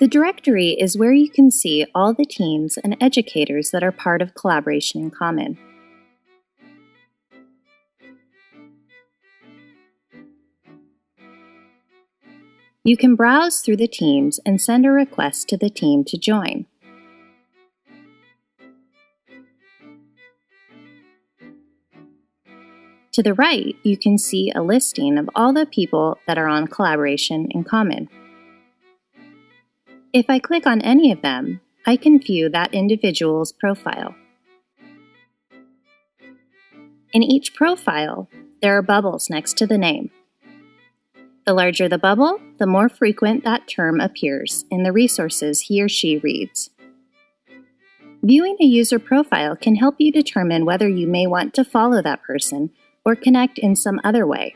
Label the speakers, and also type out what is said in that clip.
Speaker 1: The directory is where you can see all the teams and educators that are part of Collaboration in Common. You can browse through the teams and send a request to the team to join. To the right, you can see a listing of all the people that are on Collaboration in Common. If I click on any of them, I can view that individual's profile. In each profile, there are bubbles next to the name. The larger the bubble, the more frequent that term appears in the resources he or she reads. Viewing a user profile can help you determine whether you may want to follow that person or connect in some other way.